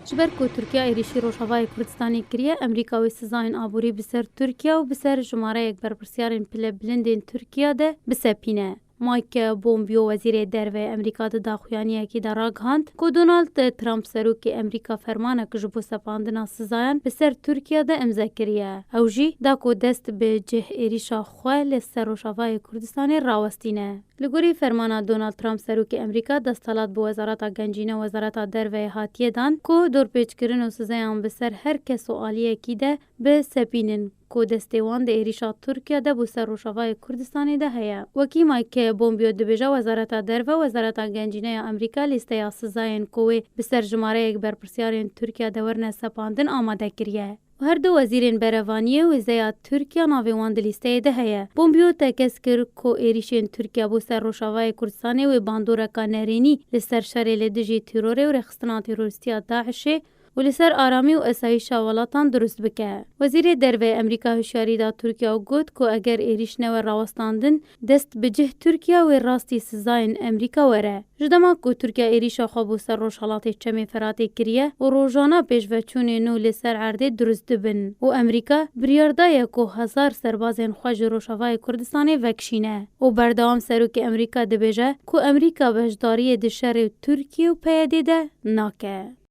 جبر کو ترکیه ایریشی روشاوای کردستانی کریه امریکا و سزاین آبوری بسر ترکیه و بسر جماره یک برپرسیارین پل بلندین ترکیه ده بسپینه. مایک پومپیو وزیر درو امریکا د داخویانی کی دراغ هاند کو دونالد ترامپ سروک امریکا فرمانه که جبو سپاندنا سزایان بسر ترکیه ده امضا کریه او جی دا کو دست به جه ایریشا خواه لسر روشاوای کردستانی راوستینه. لگوری فرمانا دونالد ترامپ سروک امریکا دستالات بو وزارت گنجینه وزارت درو هاتیه دان کو دور پیچ کرن و سزایان بسر هر کس و آلیه کی ده به سپینن کو دستیوان ده ایریشا ترکیه ده بو سر روشاوای کردستانی ده هیا. وکی مایک پومپیو دبیجا وزارت درو وزارت گنجینه امریکا لیسته سزاین کوی بسر جماره یک برپرسیارین ترکیه ده ورنه سپاندن آماده کریه. هر دو وزیرین بروانیه و زیاد ترکیه ناویوان لیسته ده هیا. پومپیو تکس کر کو ایریشین ترکیه بو سر روشاوای کردستانی و باندورکا نرینی لسر شر لدجی ترور و رخصتنا تروریستی داعش و لسر آرامی و اسایشا ولاتان درست بکه. وزیر درو امریکا هشیاری دا ترکیه و گوت کو اگر ایریش نو راوستاندن دست بجه ترکیه و راستی سزاین امریکا وره. جدما کو ترکیه ایریشا خواب سر روشالات چمی فراتی کریه و روزانه پیش وچون نو لسر عرده درست بن و امریکا بریاردای کو 1000 سربازین خواه روشاوای کردستانی وکشینه و بردام سروک امریکا دبیجه کو امریکا بهشداری دشر ترکیه و پیاده ده ناکه.